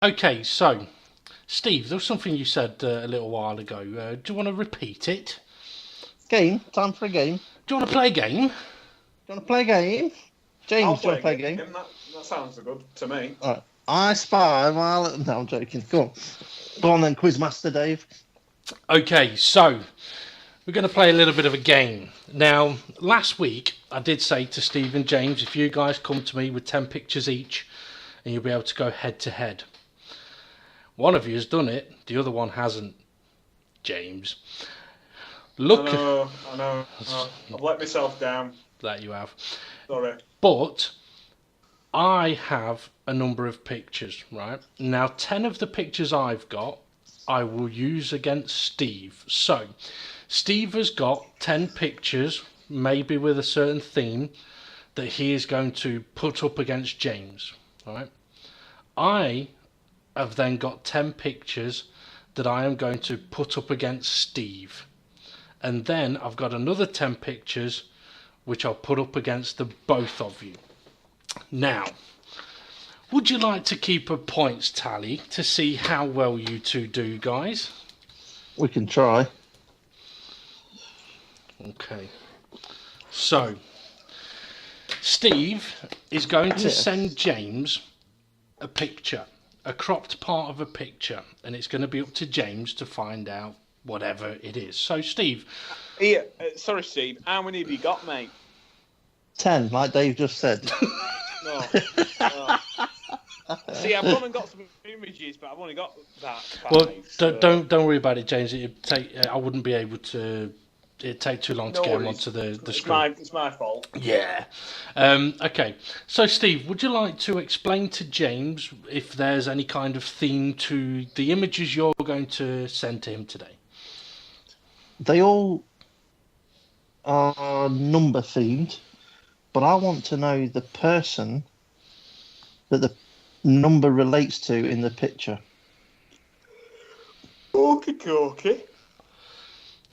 Okay, so Steve, there was something you said a little while ago. Do you want to repeat it? Game? Time for a game. Do you want to play a game? Do you want to play a game? I'll James, do you play want a to play a game. game? That sounds good to me. All right. I spy while... No, I'm joking. Go on. Go on then, Quizmaster Dave. Okay, so we're going to play a little bit of a game. Now, last week I did say to Steve and James, if you guys come to me with 10 pictures each, and you'll be able to go head to head. One of you has done it, the other one hasn't. James. Look. I know. I've let myself down. That you have. Sorry. But I have a number of pictures, right? Now, 10 of the pictures I've got, I will use against Steve. So, Steve has got 10 pictures, maybe with a certain theme, that he is going to put up against James, right? I have then got 10 pictures that I am going to put up against Steve. And then I've got another 10 pictures which I'll put up against the both of you. Now, would you like to keep a points tally to see how well you two do, guys? We can try. Okay. So, Steve is going to send James a picture, a cropped part of a picture, and it's going to be up to James to find out whatever it is. So, Steve. Yeah, sorry, Steve. How many have you got, mate? 10, like Dave just said. No. See, I've gone and got some images, but I've only got that. Well, don't worry about it, James. I wouldn't be able to. It'd take too long to get them onto the screen. It's my fault. Yeah. Okay. So, Steve, would you like to explain to James if there's any kind of theme to the images you're going to send to him today? They all are number themed, but I want to know the person that the number relates to in the picture. Okay.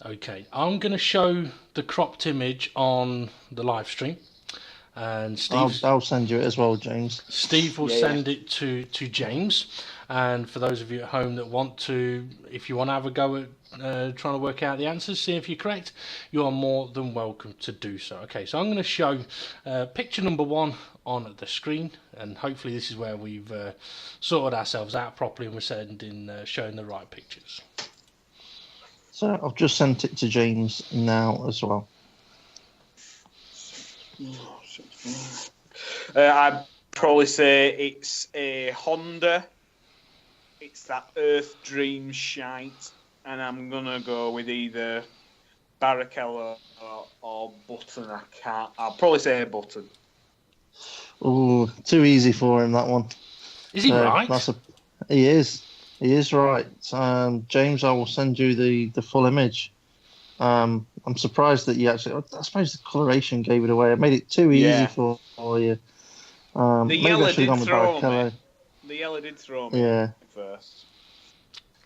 Okay, I'm going to show the cropped image on the live stream, and I'll send you it as well, James. Steve will send it to James. And for those of you at home that want to, if you want to have a go at trying to work out the answers, see if you're correct, you are more than welcome to do so. Okay, so I'm going to show picture number 1 on the screen, and hopefully this is where we've sorted ourselves out properly and we're showing the right pictures. So I've just sent it to James now as well. I'd probably say it's a Honda. It's that Earth Dream shite, and I'm gonna go with either Barrichello or Button. I'll probably say a Button. Oh, too easy for him, that one. Is he right? He is. He is right. James, I will send you the full image. I'm surprised that you actually... I suppose the coloration gave it away. I made it too easy for you. The yellow did throw me. The yellow did throw me first.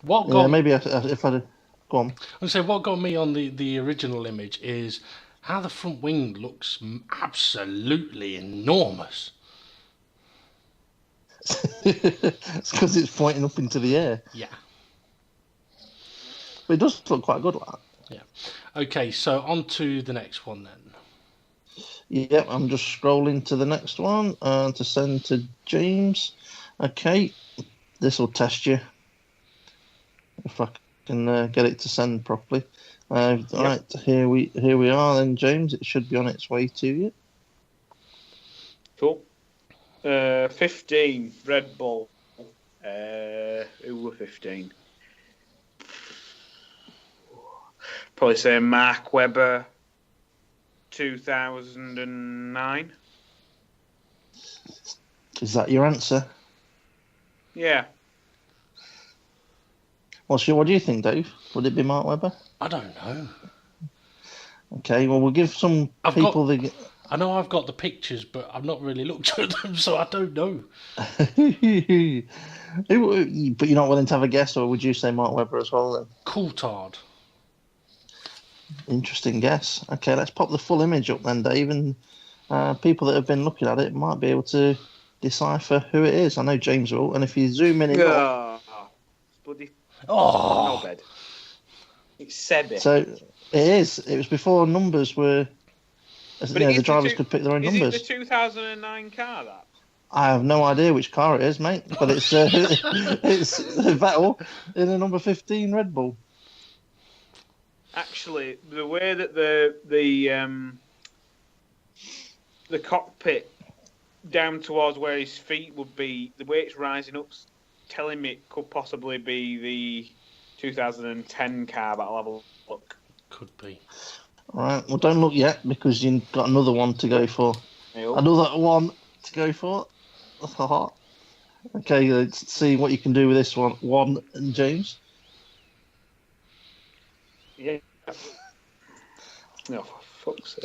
Maybe if I'd... Go on. I was say what got me on the original image is how the front wing looks absolutely enormous. It's because it's pointing up into the air. Yeah. But it does look quite good like that. Yeah. Okay, so on to the next one then. Yep, I'm just scrolling to the next one to send to James. Okay, this will test you if I can get it to send properly. Right, here we are then, James. It should be on its way to you. Cool. 15 Red Bull. Who were 15? Probably say Mark Webber, 2009. Is that your answer? Yeah. What do you think, Dave? Would it be Mark Webber? I don't know. Okay, well, we'll give some people I know I've got the pictures, but I've not really looked at them, so I don't know. But you're not willing to have a guess, or would you say Mark Webber as well then? Coulthard. Interesting guess. Okay, let's pop the full image up then, Dave, and people that have been looking at it might be able to decipher who it is. I know James will, and if you zoom in enough, Bloody Oh, knobhead. It's Sebi. so it is. It was before numbers were. But You know, the drivers could pick their own is numbers. it the 2009 car, that? I have no idea which car it is, mate, but it's it's Vettel in a number 15 Red Bull. Actually, the way that the cockpit down towards where his feet would be, the way it's rising up, telling me it could possibly be the 2010 car, but I'll have a look. could be. All right, well, don't look yet because you've got another one to go for. Hey-o. Another one to go for. Okay, let's see what you can do with this one. One and James. Yeah. No, for fuck's sake.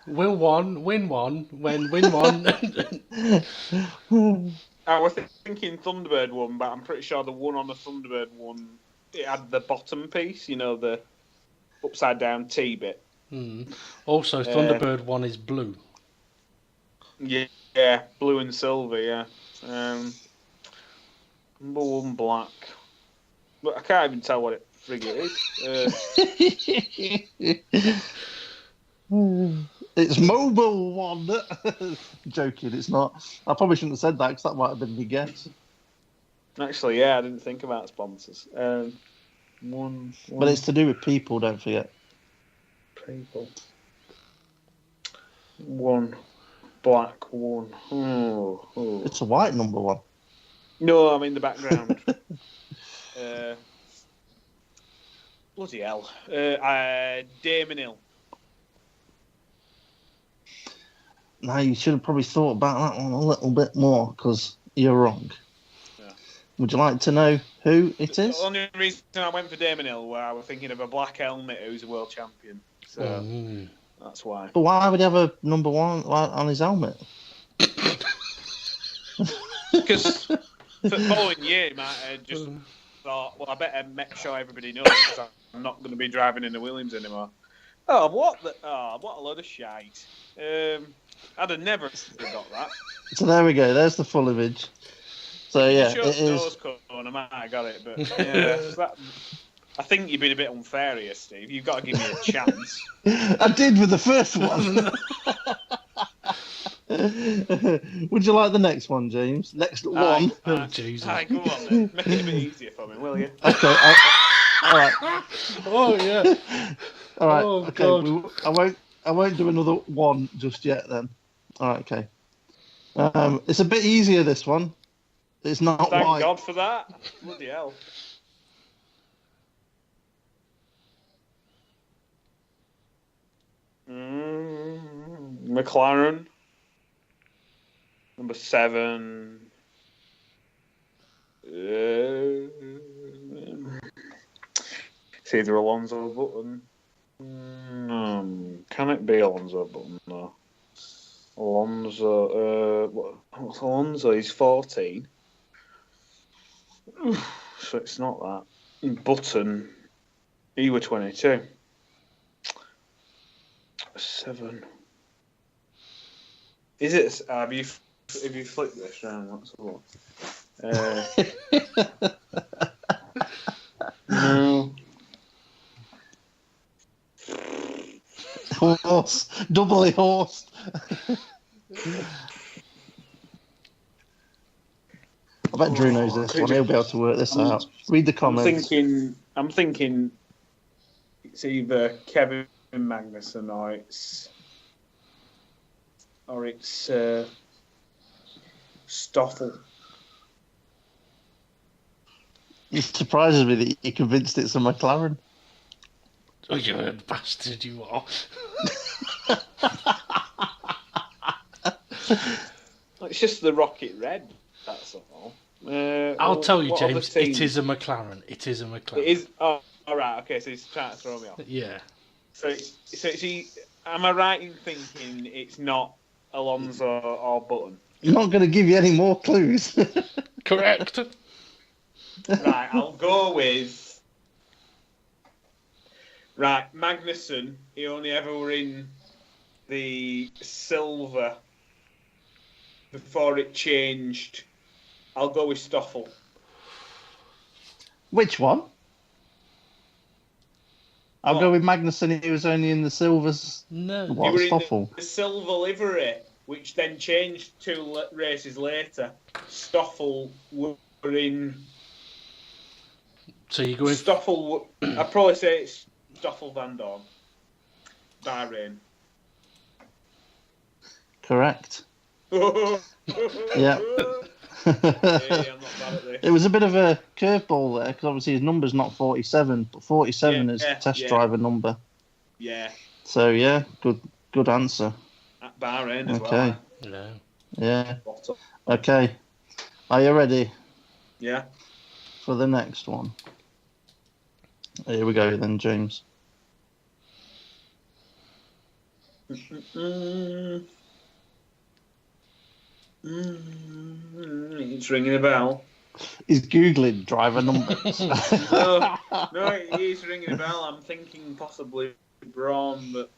Will one, win one, when win one. I was thinking Thunderbird one, but I'm pretty sure the one on the Thunderbird one, it had the bottom piece, you know, the upside down T bit. Also, Thunderbird one is blue. Yeah, blue and silver, yeah. Number one black. But I can't even tell what it frig it is. It's Mobile One. Joking, it's not. I probably shouldn't have said that because that might have been my guess. Actually, yeah, I didn't think about sponsors. One. But it's to do with people, don't forget. People. One. Black one. Oh. It's a white number one. No, I'm in the background. Bloody hell. Damon Hill. Now, you should have probably thought about that one a little bit more because you're wrong. Yeah. Would you like to know who it is? The only reason I went for Damon Hill was I was thinking of a black helmet who's a world champion. So that's why. But why would he have a number one on his helmet? Because the following year, he might have just thought, well, I better make sure everybody knows because I'm not going to be driving in the Williams anymore. Oh, what a load of shite. I'd have never got that. So there we go. There's the full image. So yeah, Sure, it is. nose cone, I might have got it, but yeah, I think you've been a bit unfair here, Steve. You've got to give me a chance. I did with the first one. Would you like the next one, James? Next one. Oh, Jesus. Aye, go on then. Make it a bit easier for me, will you? Okay. All right. Oh, yeah. All right. Oh, Okay. God. I won't do another one just yet. Then. All right. Okay. It's a bit easier, this one. It's not Thank white. God for that. Bloody hell. McLaren. Number 7. It's either Alonso or Button. Can it be Alonso or Button, though? Alonso, what's Alonso? He's 14. So it's not that. Button, he were 22. 7. Is it? If you flip this round, that's what. No. Horse, doubly horsed. I bet Drew knows this one. He'll be able to work this out. Read the comments. I'm thinking it's either Kevin Magnussen or it's Stoffel. It surprises me that you convinced it's a McLaren. Oh, you bastard you are. It's just the rocket red, that's all. I'll tell you, what James, other it teams? is a McLaren. It is a McLaren. It is. Oh, all right. Okay, so he's trying to throw me off. Yeah. So am I right in thinking it's not Alonso or Button? I'm not going to give you any more clues. Correct. Right, I'll go with Right, Magnussen, he only ever were in the silver before it changed. I'll go with Stoffel. Which one? I'll What? go with Magnussen. He was only in the silvers. No. He What, were in Stoffel? the silver livery, which then changed 2 races later. Stoffel were in... So you're going... Stoffel... I'd probably say it's Stoffel Van Dorn. Bahrain. Correct. Yeah. Yeah. Hey, I'm not bad at this. It was a bit of a curveball there because obviously his number's not 47, but 47 is test driver number. Yeah. So yeah, good answer. At Bahrain as Okay. well. Yeah. Okay. Are you ready Yeah. for the next one? Here we go then, James. It's ringing a bell. He's Googling driver numbers. No, it is ringing a bell. I'm thinking possibly Braun, but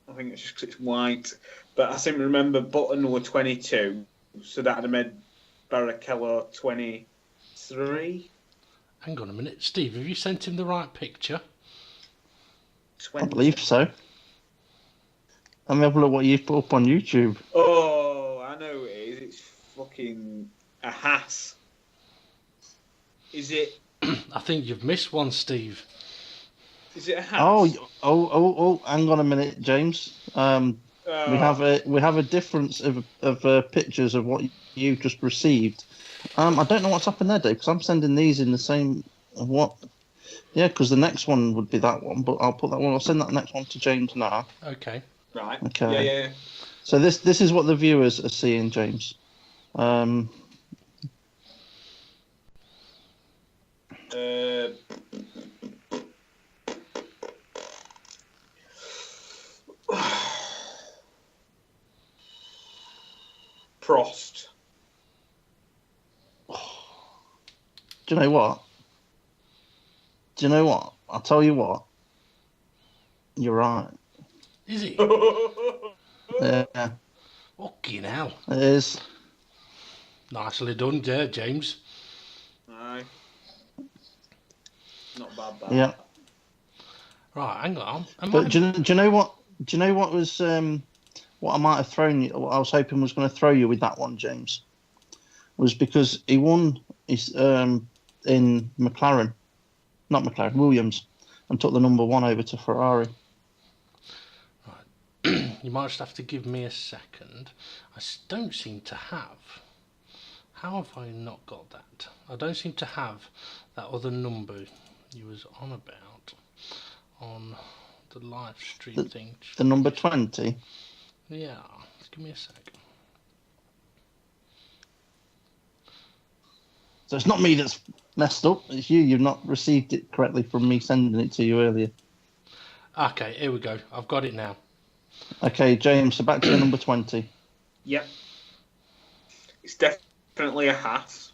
I think it's just 'cause it's white. But I seem to remember Button were 22, so that would have made Barrichello 23. Hang on a minute. Steve, have you sent him the right picture? 20. I believe so. Let me have a look what you've put up on YouTube. Oh, I know it is. It's fucking a Haas. Is it? I think you've missed one, Steve. Is it a Haas? Oh! Hang on a minute, James. We have a difference of pictures of what you just received. I don't know what's happened there, Dave, because I'm sending these in the same. What? Yeah, because the next one would be that one, but I'll put that one. I'll send that next one to James now. Okay. Right. Okay. Yeah. So this is what the viewers are seeing, James. Prost. Do you know what? I'll tell you what. You're right. Is it? Yeah, Fucking hell. it is. Nicely done there, James. Aye. Not bad, that. Yeah. Right, hang on. But do you know what? Do you know what was what I might have thrown you? What I was hoping was going to throw you with that one, James, was because he won his in Williams, and took the number 1 over to Ferrari. Right. You might just have to give me a second. I don't seem to have. How have I not got that? I don't seem to have that other number you was on about on the live stream thing. The number 20. Yeah, just give me a sec. So it's not me that's messed up. It's you. You've not received it correctly from me sending it to you earlier. Okay, here we go. I've got it now. Okay, James. So back to the number 20. Yep. It's definitely a Haas.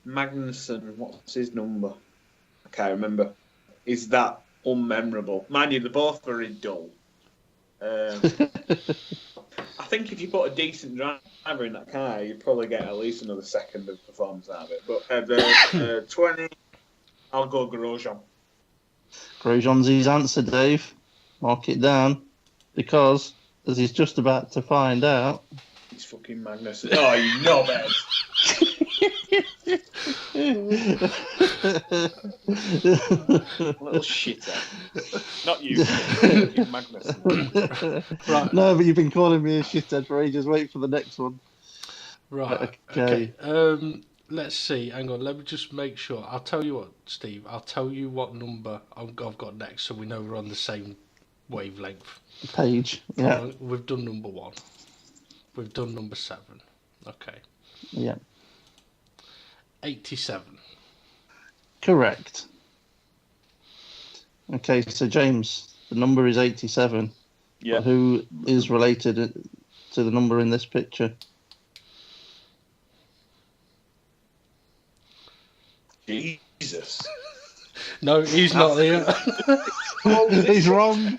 Magnussen, what's his number? I can't remember. Is that unmemorable? Mind you, they're both very dull. I think if you put a decent driver in that car, you'd probably get at least another second of performance out of it. But 20, I'll go Grosjean. Grosjean's his answer, Dave. Mark it down, because as he's just about to find out. It's fucking Magnussen. Oh, you knobhead. Little shitter. Not you, Magnussen. Right. No, but you've been calling me a shithead for ages. Wait for the next one. Right. Okay. Let's see. Hang on. Let me just make sure. I'll tell you what, Steve. I'll tell you what number I've got next, so we know we're on the same wavelength. Page. Yeah. We've done number 1. We've done number 7. Okay. Yeah. 87. Correct. Okay, so James, the number is 87. Yeah. But who is related to the number in this picture? No, he's not here. He's wrong.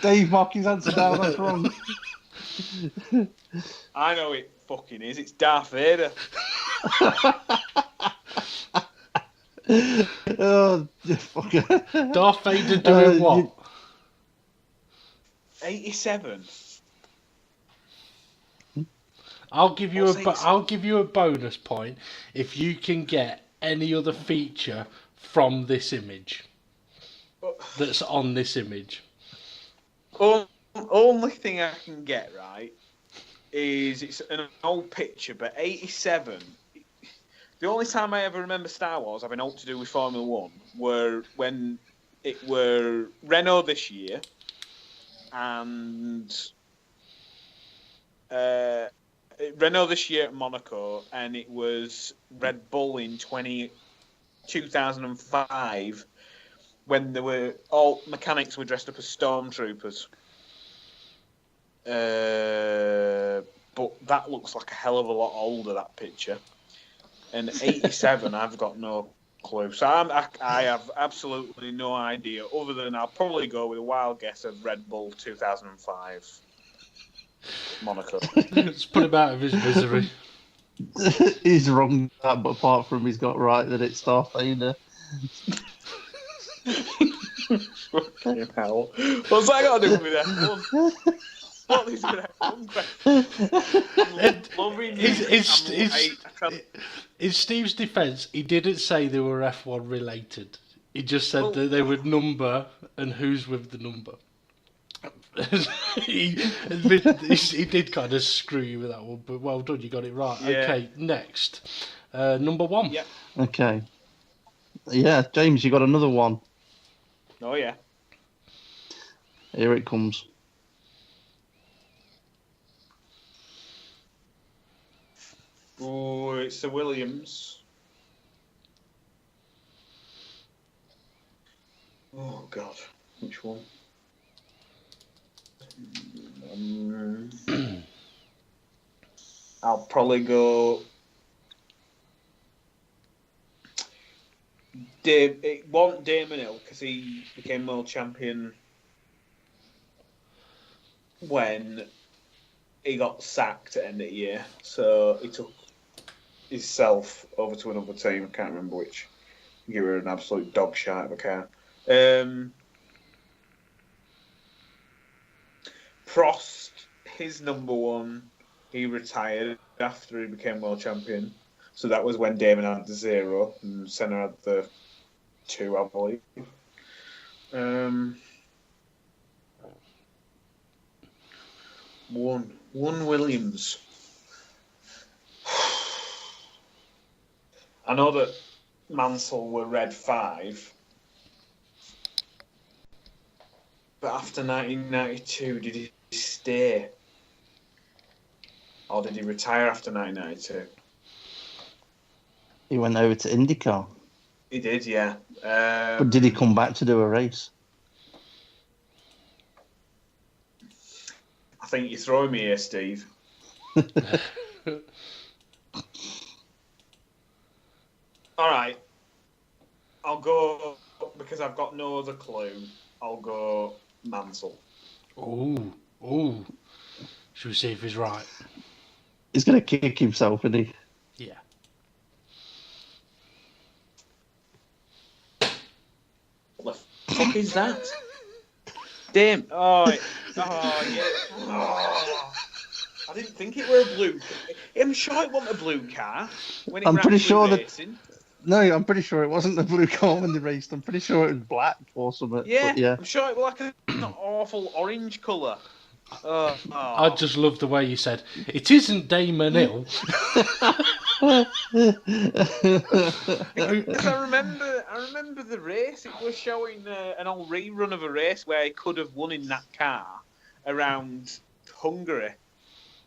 Dave Mocking's answer down. That's wrong. I know it fucking is. It's Darth Vader. Oh, fucker. Darth Vader doing what? 87. I'll give you What's I'll give you a bonus point if you can get any other feature from this image that's on this image. Only thing I can get right is it's an old picture, but 87. The only time I ever remember Star Wars having aught to do with Formula 1 were when it were Renault this year and Renault this year at Monaco, and it was Red Bull in 2005 when they were all mechanics were dressed up as stormtroopers. But that looks like a hell of a lot older, that picture. And 87, I've got no clue. So I have absolutely no idea, other than I'll probably go with a wild guess of Red Bull 2005 Monaco. Let's put him out of his misery. He's wrong, but apart from he's got right that it's Darth Vader. Fucking hell. What's that got to do with F1? What is an F1 question? In Steve's defence, he didn't say they were F1 related. He just said that they would number and who's with the number. he did kind of screw you with that one, but well done, you got it right. Yeah. Okay, next. Number 1. Yeah. Okay. Yeah, James, you got another one. Oh, yeah. Here it comes. Oh, it's the Williams. Oh, God. Which one? I'll probably go. It wasn't Damon Hill because he became world champion when he got sacked at the end of the year. So he took himself over to another team. I can't remember which. Give her an absolute dog shit if I can. Prost, his number 1, he retired after he became world champion. So that was when Damon had the 0 and Senna had the 2, I believe. One Williams. I know that Mansell were red 5. But after 1992, did he stay? Or did he retire after 1992? He went over to IndyCar. He did, yeah. But did he come back to do a race? I think you're throwing me here, Steve. All right. I'll go, because I've got no other clue, I'll go Mansell. Oh. Should we see if he's right? He's going to kick himself, isn't he? Yeah. What the fuck is that? Damn. Oh, yeah. Oh. I didn't think it were a blue car. I'm sure it wasn't a blue car. When it I'm pretty sure racing. No, I'm pretty sure it wasn't the blue car when they raced. I'm pretty sure it was black or something. Yeah, but yeah. I'm sure it was like an awful orange colour. Oh. I just love the way you said, it isn't Damon Hill. Because I remember the race. It was showing an old rerun of a race where he could have won in that car around Hungary,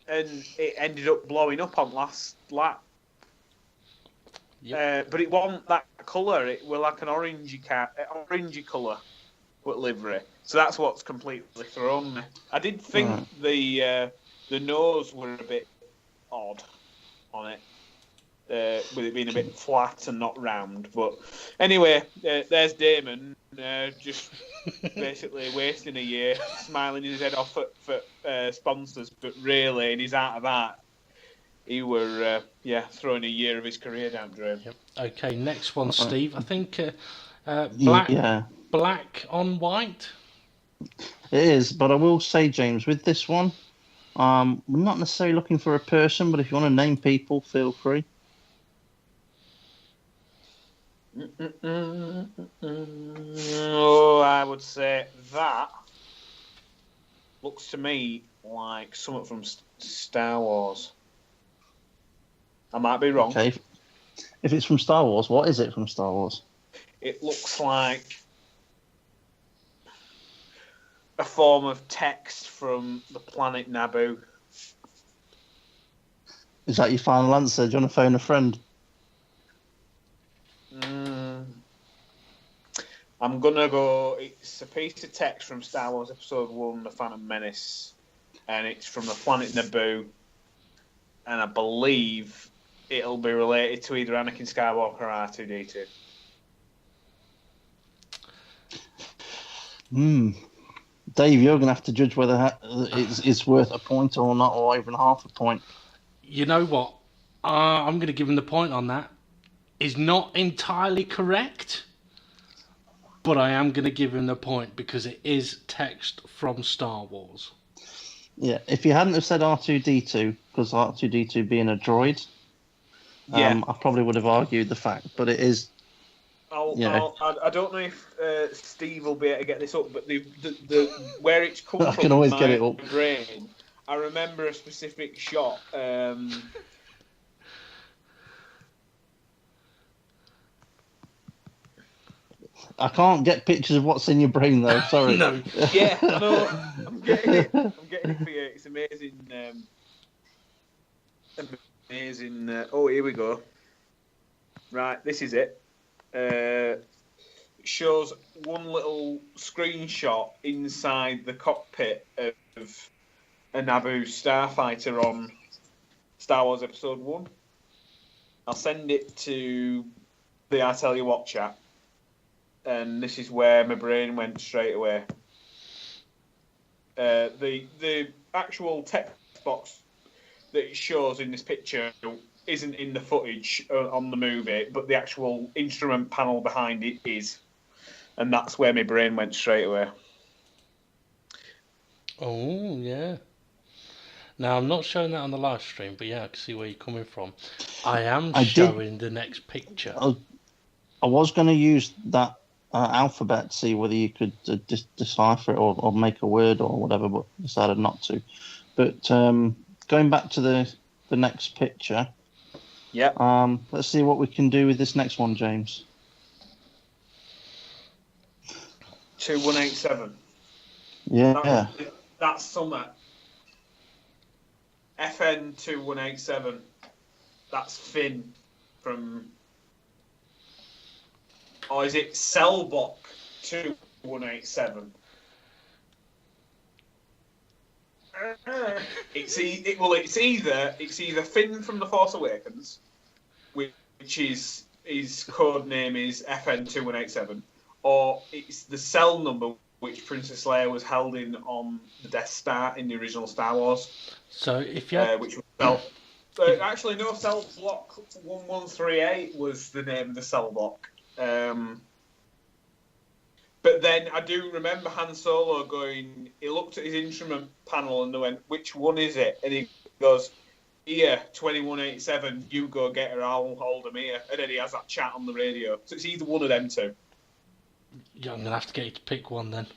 and it ended up blowing up on last lap. Yep. But it wasn't that colour. It was like an orangey colour, but livery. So that's what's completely thrown me. I did think the nose were a bit odd on it. with it being a bit flat and not round. But anyway, there's Damon, just basically wasting a year, smiling his head off for sponsors, but really in his heart of heart, he were throwing a year of his career down the drain. Yep. Okay, next one, Steve. I think Yeah, black on white. it is. But I will say, James, with this one, we're not necessarily looking for a person, but if you want to name people, feel free. Oh, I would say that looks to me like something from Star Wars. I might be wrong. Okay. If it's from Star Wars, what is it from Star Wars? It looks like a form of text from the planet Naboo. Is that your final answer? Do you want to phone a friend? I'm gonna go. It's a piece of text from Star Wars Episode 1, The Phantom Menace, and it's from the planet Naboo, and I believe it'll be related to either Anakin Skywalker or R2-D2. Dave, you're going to have to judge whether it's worth a point or not, or even half a point. You know what? I'm going to give him the point on that. Is not entirely correct, but I am going to give him the point because it is text from Star Wars. Yeah, if you hadn't have said R2-D2, because R2-D2 being a droid, I probably would have argued the fact, but it is. I don't know if Steve will be able to get this up, but the where it's come I from, can always my get it up. brain, I remember a specific shot. I can't get pictures of what's in your brain, though. Sorry. No. Yeah, no, I'm getting it. I'm getting it for you. It's amazing. Amazing. Oh, here we go. Right, this is it. It shows one little screenshot inside the cockpit of a Naboo starfighter on Star Wars Episode 1. I'll send it to the I Tell You What chat. And this is where my brain went straight away. The actual text box that it shows in this picture isn't in the footage on the movie, but the actual instrument panel behind it is. And that's where my brain went straight away. Oh, yeah. Now, I'm not showing that on the live stream, but yeah, I can see where you're coming from. I am showing the next picture. I was going to use that alphabet to see whether you could decipher it or make a word or whatever, but decided not to. But going back to the next picture, let's see what we can do with this next one, James. 2187. Yeah. That's summer. FN 2187. That's Finn from. Or is it Cellblock 2187? It's either Finn from The Force Awakens, which is his code name is FN 2187, or it's the cell number which Princess Leia was held in on the Death Star in the original Star Wars. So if you which was actually no, Cell Block 1138 was the name of the cell block. But then I do remember Han Solo going, he looked at his instrument panel and they went, which one is it? And he goes, here, 2187, you go get her, I'll hold him here. And then he has that chat on the radio. So it's either one of them two. Yeah, I'm going to have to get you to pick one then.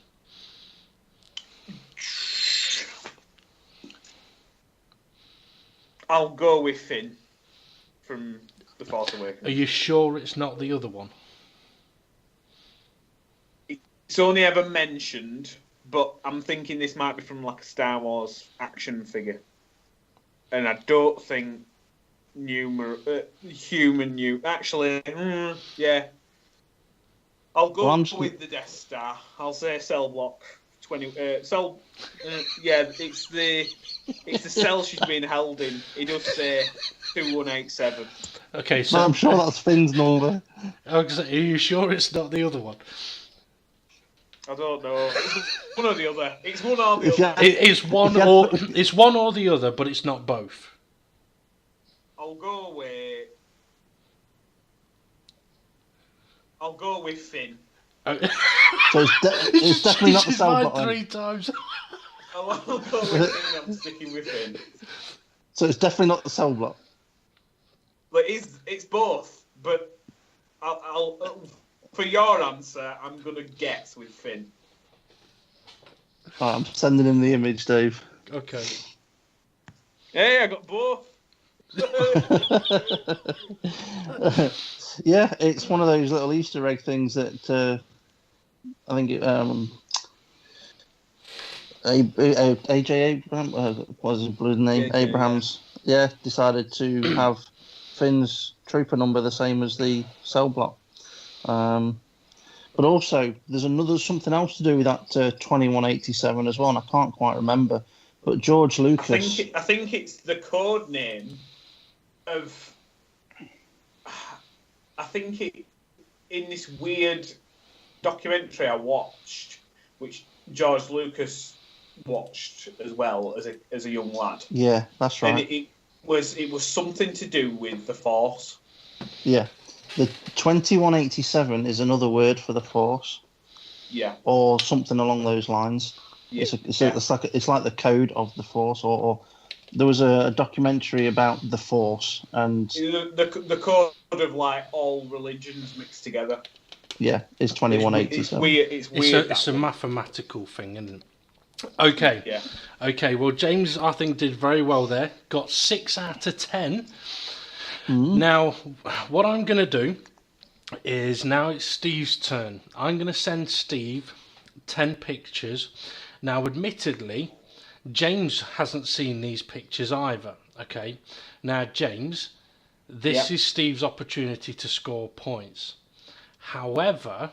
I'll go with Finn from The Force Awakens. Are you sure it's not the other one? It's only ever mentioned, but I'm thinking this might be from like a Star Wars action figure. And I don't think Actually, yeah. I'll go with the Death Star. I'll say Cell Block cell. Yeah, it's the cell she's being held in. It does say 2187. Okay, No, I'm sure that's Finn's number. Are you sure it's not the other one? I don't know. It's one or the other. It's one or the If you other. had- It's one If you or had- it's one or the other, but it's not both. I'll go with Finn. So it's definitely not the She's cell lied block then. 3 times. I'll go with Finn. I'm sticking with Finn. So it's definitely not the cell block. But it's both. But I'll for your answer, I'm gonna guess with Finn. Right, I'm sending him the image, Dave. Okay. Hey, I got both. Yeah, it's one of those little Easter egg things that I think AJ Abraham, what was his bloody name? Yeah, Abrahams. Yeah, decided to have Finn's trooper number the same as the cell block. But also, there's something else to do with that 2187 as well, and I can't quite remember. But George Lucas. I think it's the code name of. I think in this weird documentary I watched, which George Lucas watched as well as a young lad. Yeah, that's right. And it was something to do with the Force. Yeah, the 2187 is another word for the Force. Yeah. Or something along those lines. Yeah. It's like the code of the Force, or there was a documentary about the Force, and the code of like all religions mixed together. Yeah, it's 2187. It's weird. It's a mathematical thing, isn't it? Okay. Yeah. Okay. Well, James, I think, did very well there. Got 6 out of 10. Mm. Now, what I'm going to do is now it's Steve's turn. I'm going to send Steve 10 pictures. Now, admittedly, James hasn't seen these pictures either. Okay. Now, James, this is Steve's opportunity to score points. However,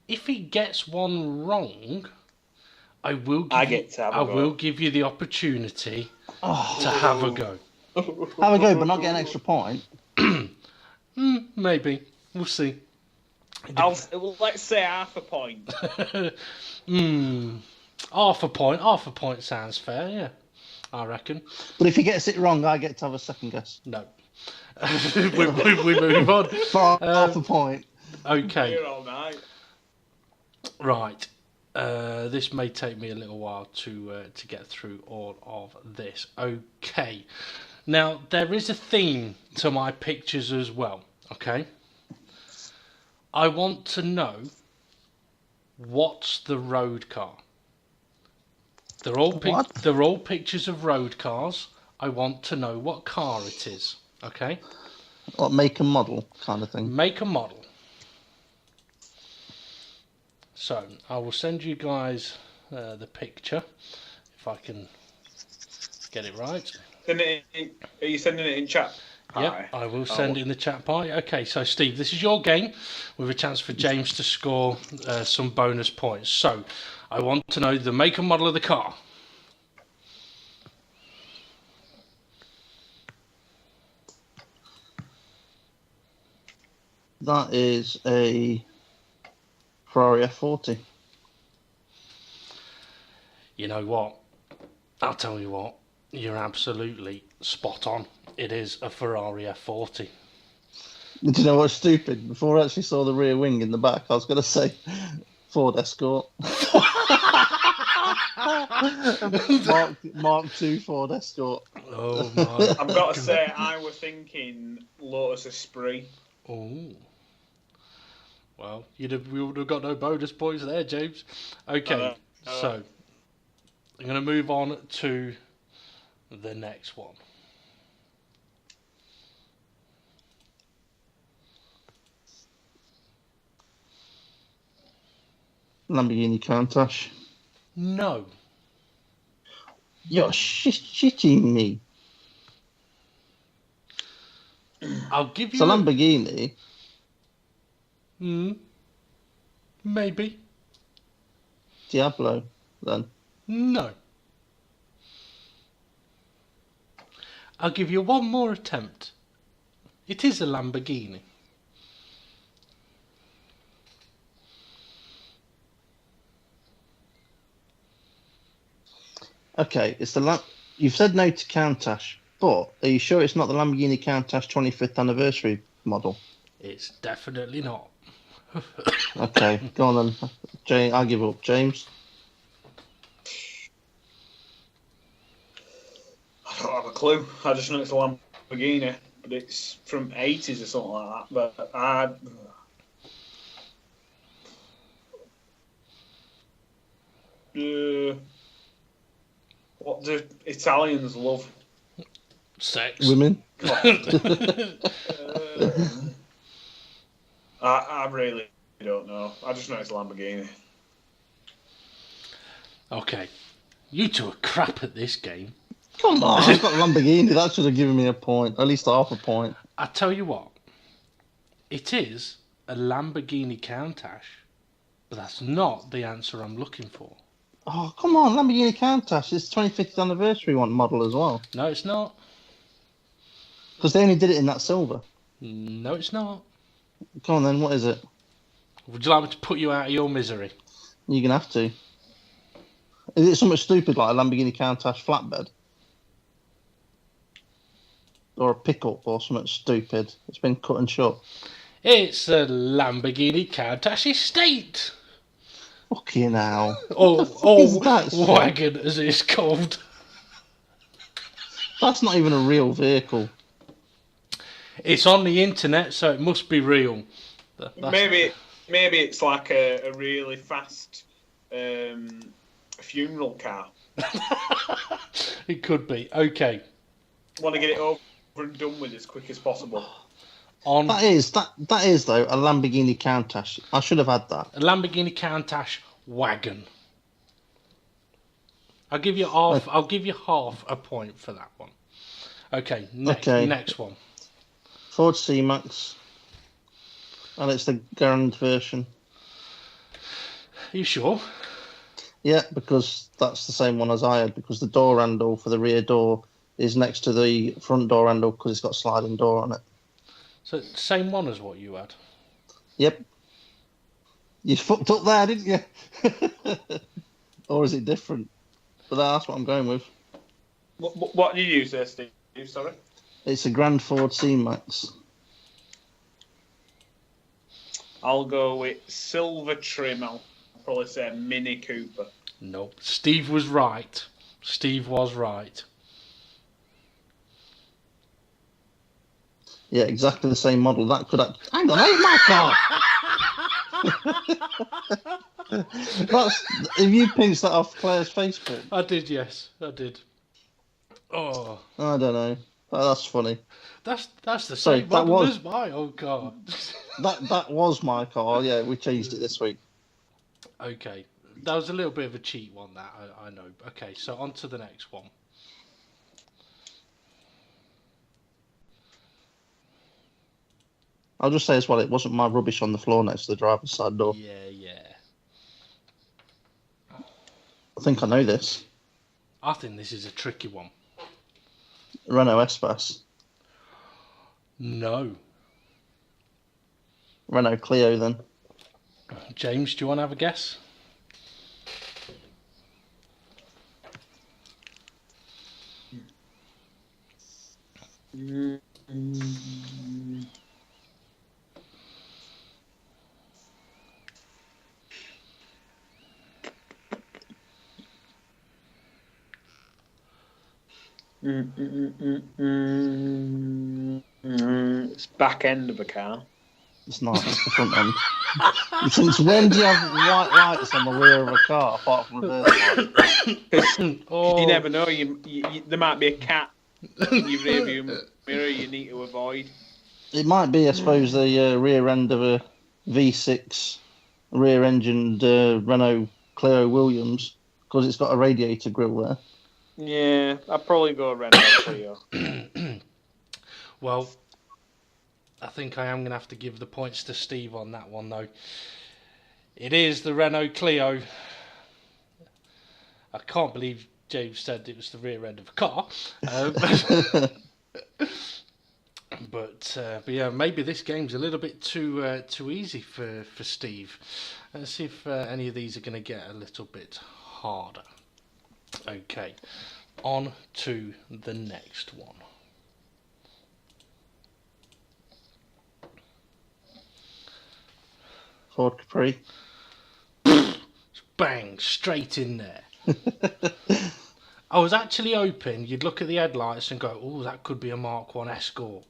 if he gets one wrong, I will give you the opportunity to have a go. Have a go, but not get an extra point. Maybe. We'll see. Let's say half a point. Half a point. Half a point sounds fair, yeah. I reckon. But if he gets it wrong, I get to have a second guess. No. we move on. For half a point. Okay. Here all night. Right. This may take me a little while to get through all of this. Okay. Now, there is a theme to my pictures as well. Okay. I want to know what's the road car. They're all pictures of road cars. I want to know what car it is. Okay. What make and model kind of thing. Make and model. So I will send you guys the picture if I can get it right. Are you sending it in chat? Yeah, I will send it in the chat pie. Okay, so Steve, this is your game with a chance for James to score some bonus points. So I want to know the make and model of the car. That is a Ferrari F40. You know what? I'll tell you what. You're absolutely spot on. It is a Ferrari F40. Did you know what's stupid? Before I actually saw the rear wing in the back, I was going to say Ford Escort. Mark II Ford Escort. Oh my! I've got to say, I was thinking Lotus Esprit. Oh. Well, we would have got no bonus points there, James. Okay, so I'm going to move on to the next one. Lamborghini Countach. No. You're shitting me. I'll give you. It's a Lamborghini. Maybe. Diablo. then? No. I'll give you one more attempt. It is a Lamborghini. Okay, it's the You've said no to Countach, but are you sure it's not the Lamborghini Countach 25th anniversary model? It's definitely not. Okay, go on then. James, I'll give up. James? I don't have a clue. I just know it's a Lamborghini, but it's from 80s or something like that. But what do Italians love? Sex. Women? I really don't know. I just know it's a Lamborghini. Okay. You two are crap at this game. Come on, I've got Lamborghini. That should have given me a point, at least half a point. I tell you what. It is a Lamborghini Countach, but that's not the answer I'm looking for. Oh, come on, Lamborghini Countach. It's 25th anniversary one model as well. No, it's not. Because they only did it in that silver. No, it's not. Come on then, what is it? Would you like me to put you out of your misery? You're going to have to. Is it something stupid like a Lamborghini Countach flatbed? Or a pickup or something stupid? It's been cut and shut. It's a Lamborghini Countach Estate. Fucking hell. Or that shit? wagon, as it's called. That's not even a real vehicle. It's on the internet, so it must be real. Maybe it's like a really fast funeral car. It could be. Okay. Want to get it over and done with as quick as possible. That is though a Lamborghini Countach. I should have had that. A Lamborghini Countach wagon. I'll give you half a point for that one. Okay, next one. Ford C-Max. And it's the Grand version. Are you sure? Yeah, because that's the same one as I had, because the door handle for the rear door is next to the front door handle because it's got a sliding door on it. So same one as what you had? Yep. You fucked up there, didn't you? Or is it different? But that's what I'm going with. What do you use there, Steve? Sorry? It's a Grand Ford C-Max. I'll go with silver trim. I'll probably say Mini Cooper. Nope. Steve was right. Yeah, exactly the same model. That could have... Hang on, ain't my car! Have you pinched that off Claire's Facebook? I did, yes. I did. Oh. I don't know. That's funny. That's the same model as my old car. that was my car, yeah. We changed it this week. Okay. That was a little bit of a cheat one, that, I know. Okay, so on to the next one. I'll just say as well, it wasn't my rubbish on the floor next to the driver's side door. Yeah. I think I know this. I think this is a tricky one. Renault Espace. No. Renault Clio, then. James, do you want to have a guess? It's back end of a car. It's not. It's the front end. Since when do you have white lights on the rear of a car apart from reverse lights? You never know. There might be a cat in your rearview mirror you need to avoid. It might be, I suppose, the rear end of a V6 rear-engined Renault Clio Williams, because it's got a radiator grille there. Yeah, I'd probably go Renault Clio. Well, I think I am going to have to give the points to Steve on that one, though. It is the Renault Clio. I can't believe James said it was the rear end of a car. But yeah, maybe this game's a little bit too easy for Steve. Let's see if any of these are going to get a little bit harder. Okay, on to the next one. Ford Capri. Bang, straight in there. I was actually hoping you'd look at the headlights and go, oh, that could be a Mark 1 Escort.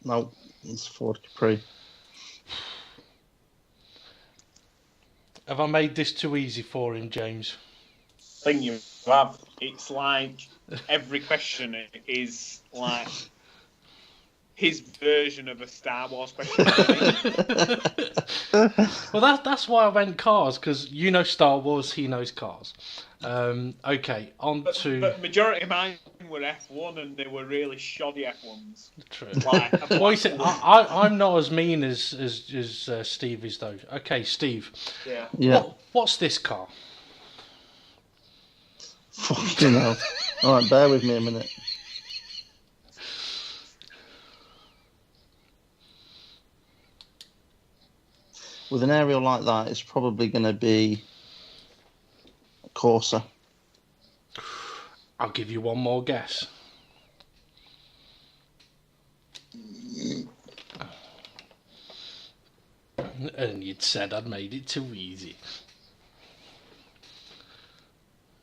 No, it's Ford Capri. Have I made this too easy for him, James? I think you have. It's like every question is like his version of a Star Wars question. Well, that's why I went cars, because you know Star Wars, he knows cars. Okay, on to... But majority of mine were F1 and they were really shoddy F1s. True. Like, Well, you see, I'm not as mean as Steve is, though. Okay, Steve. Yeah. What's this car? Fucking hell. Alright, bear with me a minute. With an aerial like that, it's probably going to be a Corsa. I'll give you one more guess. And you'd said I'd made it too easy.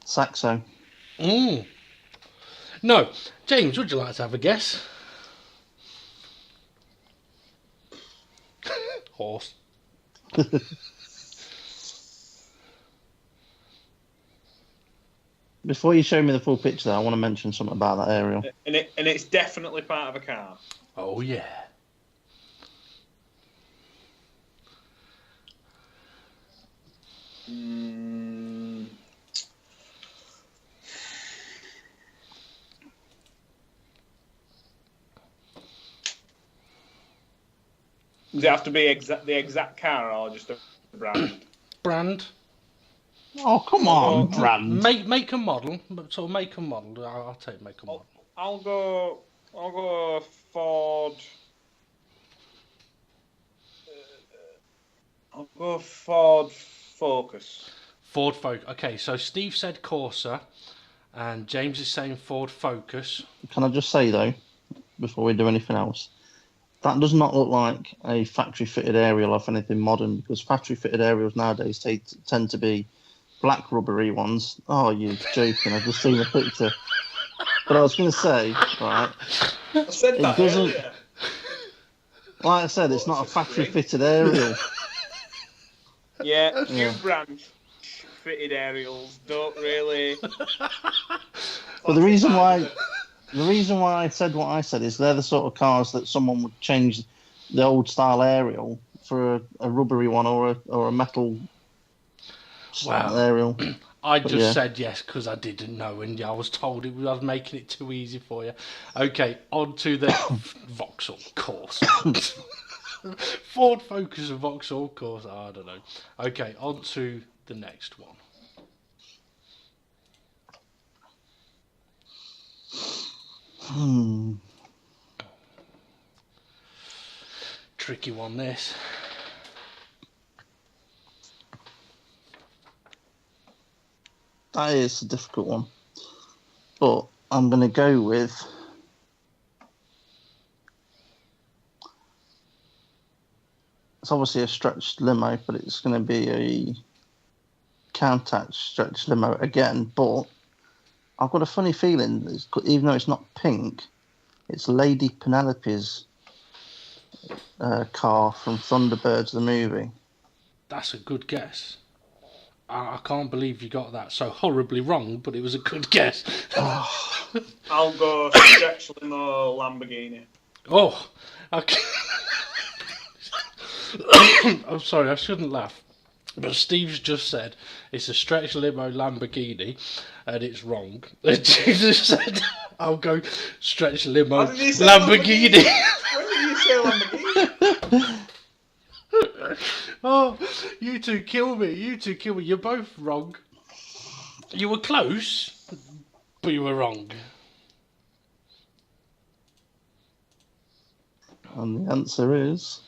Saxo. No. James, would you like to have a guess? Horse. Before you show me the full picture, though, I want to mention something about that aerial. And it's definitely part of a car. Oh, yeah. Does it have to be the exact car or just a brand? Brand. Oh, come on, brand. Make a model. So make a model. I'll take make a model. I'll go Ford. I'll go Ford Focus. Ford Focus. Okay, so Steve said Corsa, and James is saying Ford Focus. Can I just say, though, before we do anything else, that does not look like a factory-fitted aerial of anything modern, because factory-fitted aerials nowadays tend to be black rubbery ones. Oh, you're joking. I've just seen a picture. But I was going to say, right, I said that earlier. Like I said, it's not a factory-fitted aerial. Yeah, few brand fitted aerials don't really. But the reason why I said what I said is they're the sort of cars that someone would change the old style aerial for a rubbery one or a metal aerial. I just said yes because I didn't know, and I was told I was making it too easy for you. Okay, on to the Vauxhall course. Ford Focus and Vauxhall course. I don't know. Okay, on to the next one. Tricky one, this. That is a difficult one. But I'm going to go with... It's obviously a stretched limo, but it's going to be a Countach stretched limo again. But I've got a funny feeling, even though it's not pink, it's Lady Penelope's car from Thunderbirds, the movie. That's a good guess. I can't believe you got that so horribly wrong, but it was a good guess. I'll go stretch limo Lamborghini. Oh, okay. I'm sorry, I shouldn't laugh. But Steve's just said it's a stretch limo Lamborghini, and it's wrong. And Jesus said, I'll go stretch limo Lamborghini. When did you say Lamborghini? Oh, you two kill me. You two kill me. You're both wrong. You were close, but you were wrong. And the answer is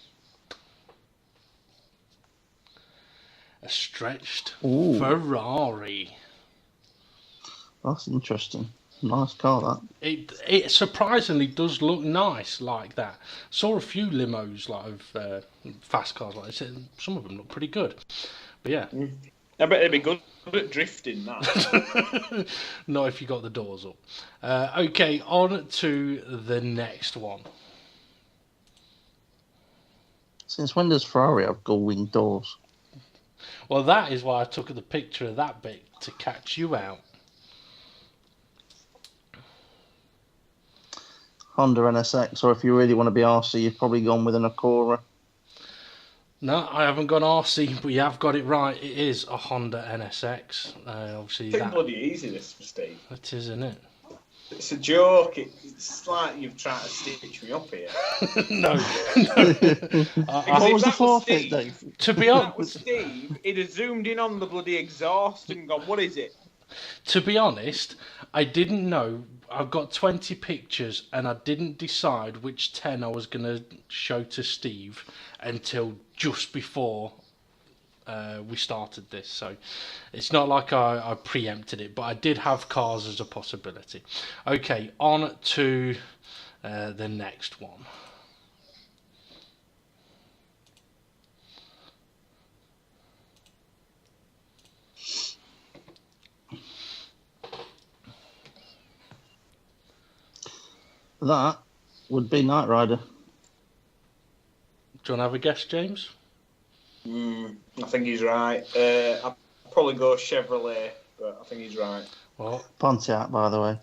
A stretched Ooh. Ferrari. That's interesting. Nice car, that. It surprisingly does look nice like that. Saw a few limos like of fast cars like this. And some of them look pretty good. But yeah. I bet they'd be good at drifting, that. Not if you got the doors up. Okay, on to the next one. Since when does Ferrari have gull-wing doors? Well, that is why I took the picture of that bit to catch you out. Honda NSX, or if you really want to be RC, you've probably gone with an Acura. No, I haven't gone RC, but you have got it right. It is a Honda NSX. Obviously, It's bloody easy, this, for Steve. It is, isn't it? It's a joke. It's like you've tried to stitch me up here. No. What was the forfeit, Dave? To be That honest, was Steve. He'd have zoomed in on the bloody exhaust and gone, "What is it?" to be honest, I didn't know. I've got 20 pictures, and I didn't decide which 10 I was going to show to Steve until just before we started this. So it's not like I preempted it, but I did have cars as a possibility. Okay, on to the next one. That would be Knight Rider. Do you want to have a guess, James? I think he's right. I'd probably go Chevrolet, but I think he's right. Well, Pontiac, by the way.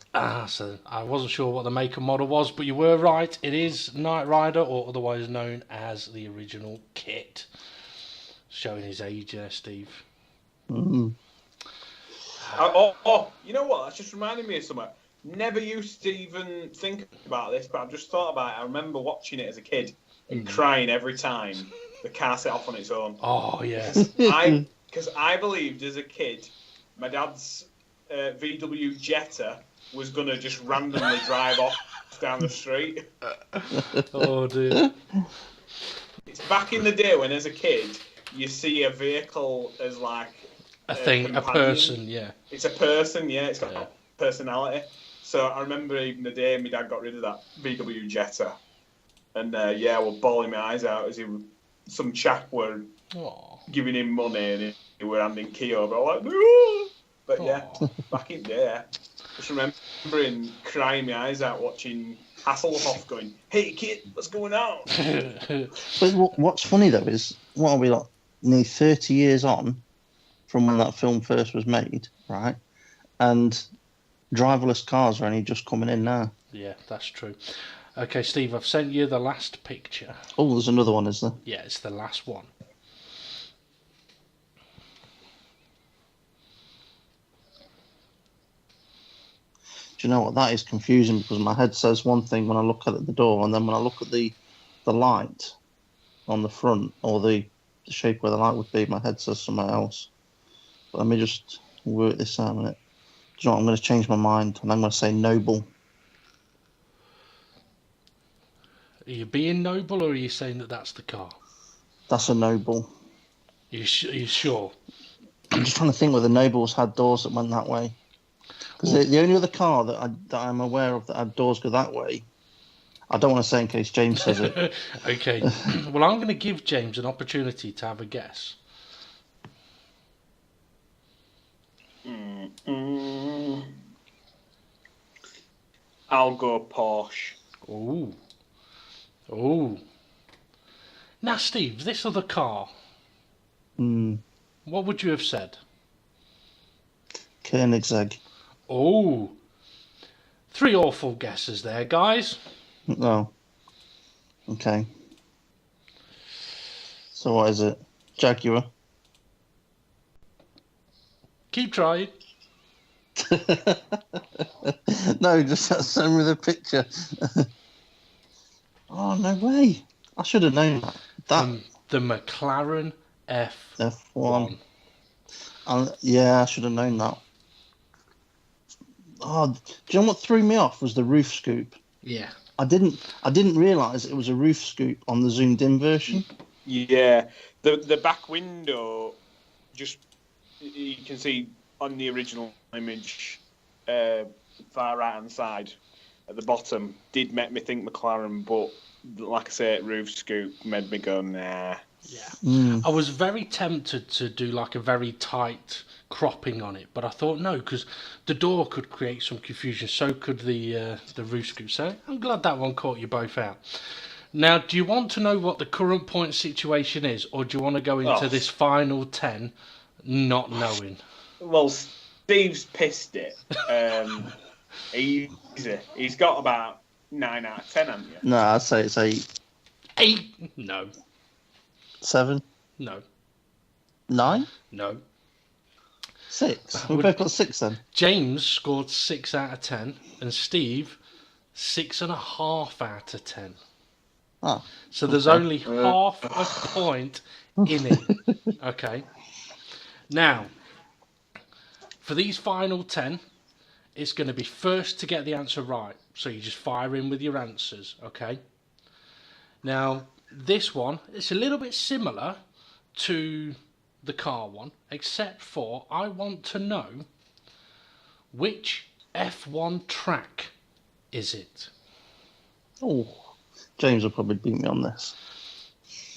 so I wasn't sure what the make and model was, but you were right. It is Knight Rider, or otherwise known as the original kit. Showing his age there, Steve. Mm. You know what? That's just reminded me of something. Never used to even think about this, but I've just thought about it. I remember watching it as a kid and crying every time the car set off on its own. Oh, yeah. Because I believed as a kid, my dad's VW Jetta was going to just randomly drive off down the street. Oh, dear. It's back in the day when, as a kid, you see a vehicle as like A thing, a companion. person, yeah. It's a person, yeah. It's got personality. So I remember even the day my dad got rid of that VW Jetta, and we're bawling my eyes out as some chap were giving him money and he were handing key over. I was like, no! But yeah, back in there, just remembering crying my eyes out watching Hasselhoff going, "Hey kid, what's going on?" But what's funny though is, what are we like, nearly 30 years on from when that film first was made, right? And driverless cars are only just coming in now. Yeah, that's true. Okay, Steve, I've sent you the last picture. Oh, there's another one, is there? Yeah, it's the last one. Do you know what? That is confusing because my head says one thing when I look at the door, and then when I look at the light on the front, or the shape where the light would be, my head says something else. But let me just work this out a minute. Do you know what? I'm going to change my mind, and I'm going to say noble. Are you being noble, or are you saying that that's the car? That's a noble. Are you sure? I'm just trying to think whether nobles had doors that went that way. Because the only other car that I'm aware of that had doors go that way, I don't want to say in case James says it. Okay. Well, I'm going to give James an opportunity to have a guess. I'll go Porsche. Oh. Now, Steve, this other car, what would you have said? Koenigsegg. Oh. 3 awful guesses there, guys. No. Okay. So what is it? Jaguar. Keep trying. No, just send me the picture. Oh, no way. I should have known that. The McLaren F1. Yeah, I should have known that. Oh, do you know what threw me off was the roof scoop. Yeah. I didn't realise it was a roof scoop on the zoomed in version. Yeah, the back window, just you can see on the original image, far right hand side at the bottom, did make me think McLaren, but like I say, roof scoop made me go nah. Yeah. I was very tempted to do like a very tight cropping on it, but I thought no, because the door could create some confusion. So could the roof scoop. So I'm glad that one caught you both out. Now, do you want to know what the current point situation is, or do you want to go into this final 10 not knowing? Well, Steve's pissed it. He's got about 9 out of 10, hasn't you? No, I'd say it's 8. 8? No. 7? No. 9? No. 6? We've both got 6 then. James scored 6 out of 10, and Steve 6.5 out of 10. Oh, so there's only half a point in it. Okay. Now, for these final 10, it's going to be first to get the answer right. So you just fire in with your answers, okay? Now, this one, it's a little bit similar to the car one, except for I want to know which F1 track is it? Oh, James will probably beat me on this.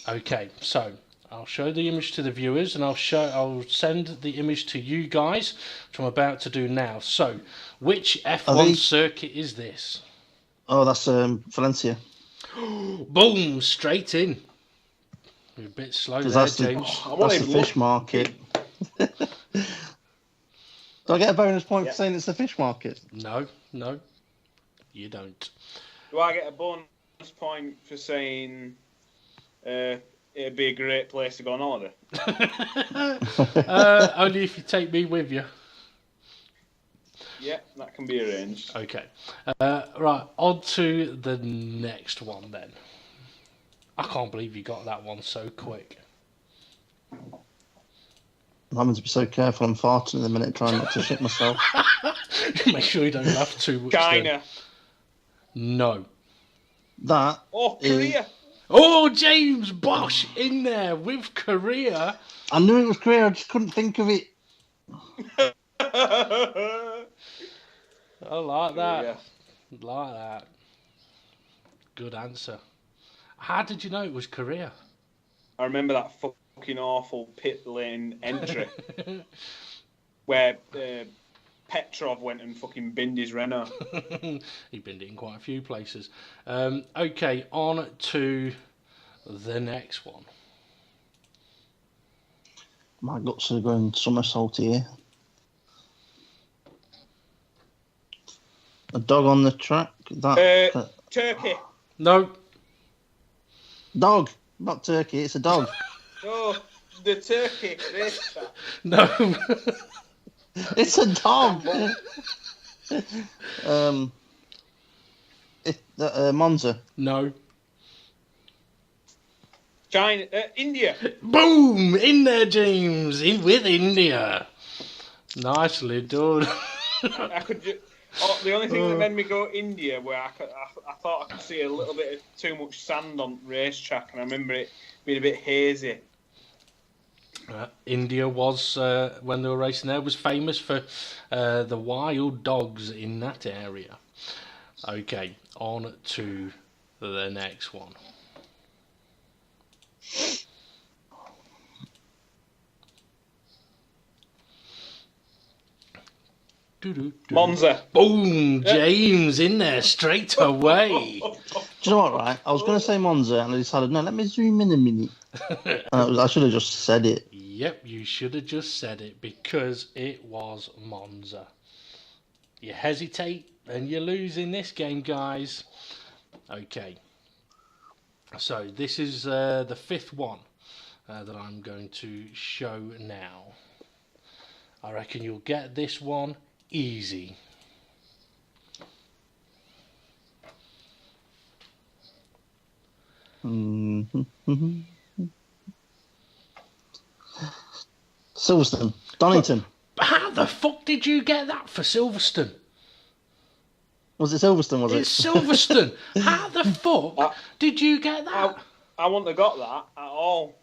Okay, so I'll show the image to the viewers, and I'll send the image to you guys, which I'm about to do now. So, which F1 circuit is this? Oh, that's Valencia. Boom! Straight in. You're a bit slow there, James. That's the fish market. Do I get a bonus point for saying it's the fish market? No, you don't. Do I get a bonus point for saying it'd be a great place to go on holiday? Only if you take me with you. Yeah, that can be arranged. Okay. Right, on to the next one then. I can't believe you got that one so quick. I'm having to be so careful. I'm farting in a minute, trying not to shit myself. Make sure you don't laugh too much. China. No. That. Oh, Korea. Oh, James Bosch in there with Korea. I knew it was Korea. I just couldn't think of it. I like that. Korea. Like that. Good answer. How did you know it was Korea? I remember that fucking awful pit lane entry where Petrov went and fucking binned his Renault. He binned it in quite a few places. Okay, on to the next one. My guts are going somersault here. A dog on the track. Turkey. No. Dog. Not turkey, it's a dog. Oh, the Turkey racetrack. No. It's a dog. Monza. No. China. India. Boom! In there, James. In with India. Nicely done. I could just... the only thing that made me go India, where I thought I could see a little bit of too much sand on the racetrack, and I remember it being a bit hazy. India was, when they were racing there, was famous for the wild dogs in that area. Okay, on to the next one. Monza. Boom! James in there straight away. Do you know what, right? I was going to say Monza, and I decided, no, let me zoom in a minute. I should have just said it. Yep, you should have just said it, because it was Monza. You hesitate, and you lose in this game, guys. Okay. So, this is the fifth one that I'm going to show now. I reckon you'll get this one easy. Silverstone. Donington. How the fuck did you get that for Silverstone? Was it Silverstone, was It's it? Silverstone. How the fuck did you get that? I wouldn't have got that at all.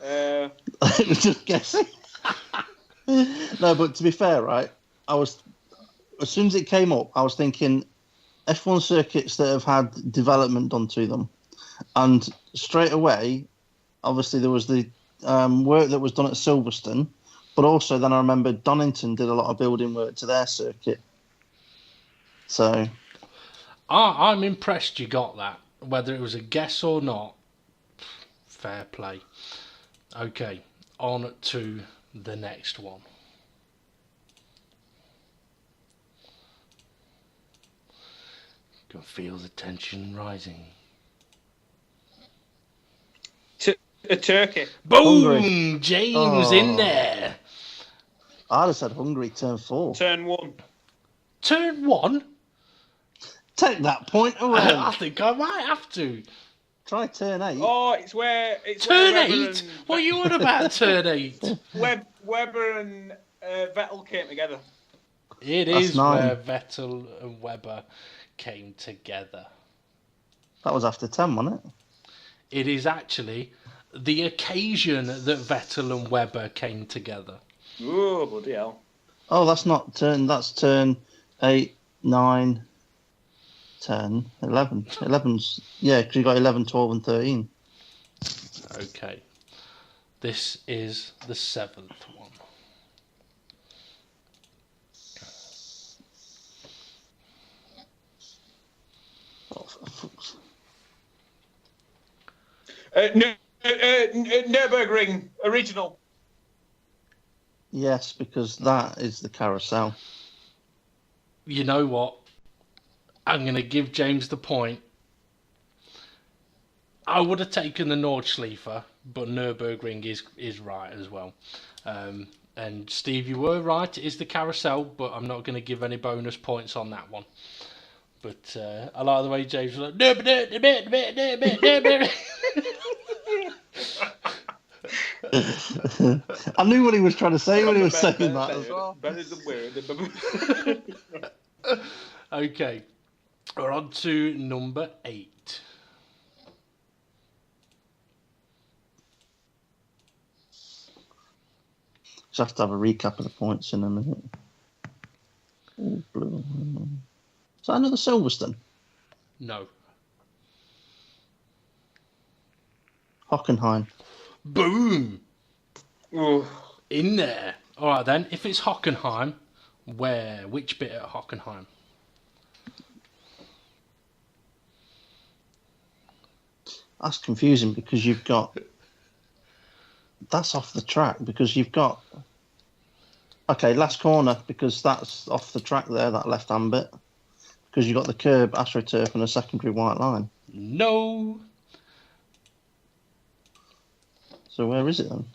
I was just guessing. No, but to be fair, right, as soon as it came up, I was thinking F1 circuits that have had development done to them. And straight away, obviously, there was the work that was done at Silverstone, but also then I remember Donington did a lot of building work to their circuit. So I'm impressed you got that. Whether it was a guess or not, fair play. Okay, on to the next one. Can feel the tension rising. Turkey. Boom! Hungary. James in there. I'd have said Hungary, turn 4. Turn 1. Turn 1? Take that point away. I think I might have to. Try turn 8. Oh, it's where Turn where 8? What are you on about, turn 8? Weber and Vettel came together. It That's is 9. where Vettel and Webber came together. That was after 10, wasn't it? It is actually the occasion that Vettel and Webber came together. Oh, bloody hell. Oh, that's not turn. That's turn 8, 9, 10, 11. 11's, yeah, because you got 11, 12, and 13. Okay. This is the 7th one. Oh, for fuck's- Nürburgring original. Yes, because that is the carousel. You know what? I'm going to give James the point. I would have taken the Nordschleife, but Nürburgring is right as well. And Steve, you were right. It is the carousel, but I'm not going to give any bonus points on that one. But I like the way James was like, I knew what he was trying to say when he was saying that as well. Better than weird. Okay, we're on to number 8. Just have to have a recap of the points in a minute. Oh, blue. Is that another Silverstone? No. Hockenheim. Boom! Ooh. In there. All right then. If it's Hockenheim, where? Which bit at Hockenheim? That's confusing because you've got. That's off the track because you've got. Okay, last corner because that's off the track there, that left hand bit. Because you've got the curb, AstroTurf, and a secondary white line. No. So where is it then?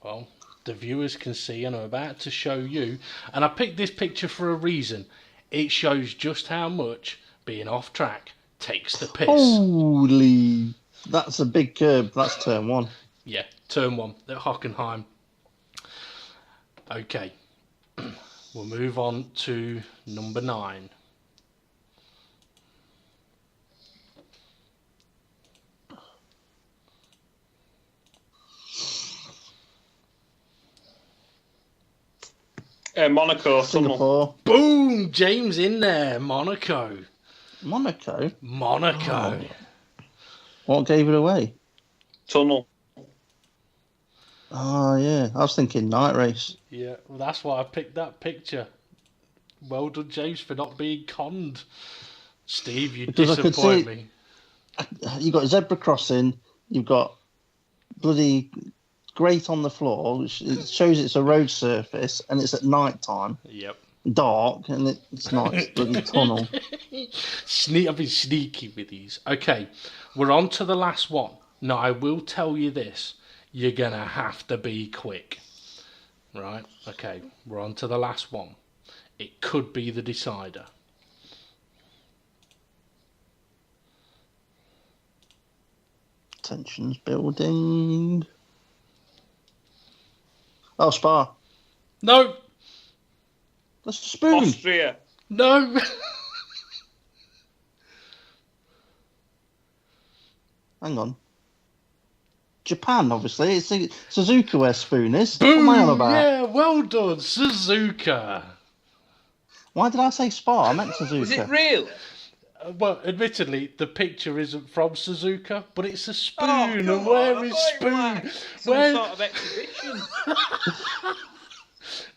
Well, the viewers can see, and I'm about to show you. And I picked this picture for a reason. It shows just how much being off track takes the piss. Holy! That's a big curb. That's turn 1. Yeah, turn 1 at Hockenheim. Okay, we'll move on to number 9. Monaco. Singapore. Boom! James in there. Monaco. Monaco? Monaco. Oh. What gave it away? Tunnel. Oh, yeah. I was thinking night race. Yeah, well, that's why I picked that picture. Well done, James, for not being conned. Steve, you Because I could disappoint see- me. You've got zebra crossing. You've got bloody grate on the floor, which it shows it's a road surface, and it's at night time, Yep. dark, and it's not. It's bloody tunnel. I've been sneaky with these. Okay, we're on to the last one. Now, I will tell you this. You're going to have to be quick. Right? Okay, we're on to the last one. It could be the decider. Tensions building. Oh, Spa. No. That's a spoon. Austria. No. Hang on. Japan, obviously. It's Suzuka where spoon is. Boom. What am I on about? Yeah, well done, Suzuka. Why did I say Spa? I meant Suzuka. Was it really? Well, admittedly, the picture isn't from Suzuka, but it's a spoon. Oh, And come where on, I is thought it was spoon? like some Where? sort of exhibition.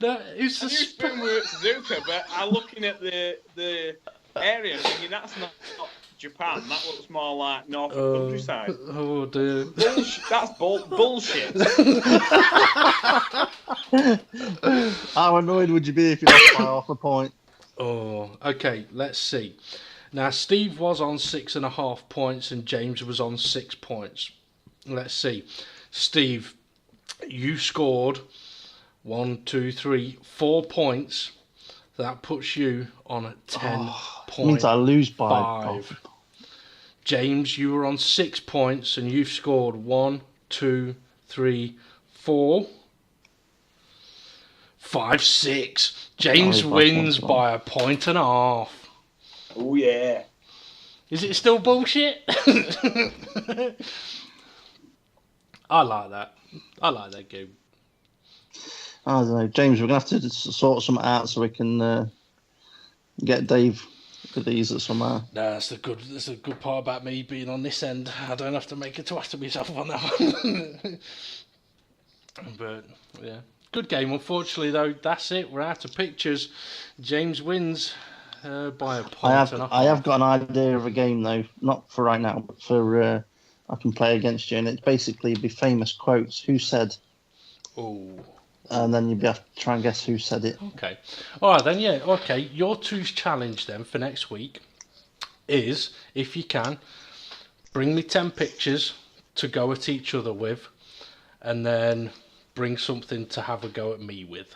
No, it's I a knew spoon were at Suzuka, but I'm looking at the area thinking that's not Japan. That looks more like North countryside. Oh dear. Bullshit. That's bullshit. How annoyed would you be if you lost by half a point? Oh, okay. Let's see. Now, Steve was on 6.5 points, and James was on 6 points. Let's see. Steve, you scored 1, 2, 3, 4 points. That puts you on a 10 Means I lose by 5. James, you were on 6 points, and you've scored 1, 2, 3, 4, 5, 6. James wins by 1.5 points. Oh yeah. Is it still bullshit? I like that. I like that game. I don't know, James. We're gonna have to sort something out so we can get Dave to these at somehow. No, that's the good part about me being on this end. I don't have to make a twat of myself on that one. But yeah, good game. Unfortunately, though, that's it. We're out of pictures. James wins by 1.5 points. I have got an idea of a game though, not for right now, but for I can play against you, and it's basically be famous quotes. Who said? Oh. And then you'd have to try and guess who said it. Okay. All right, then, yeah. Okay, your two's challenge then for next week is, if you can, bring me 10 pictures to go at each other with, and then bring something to have a go at me with.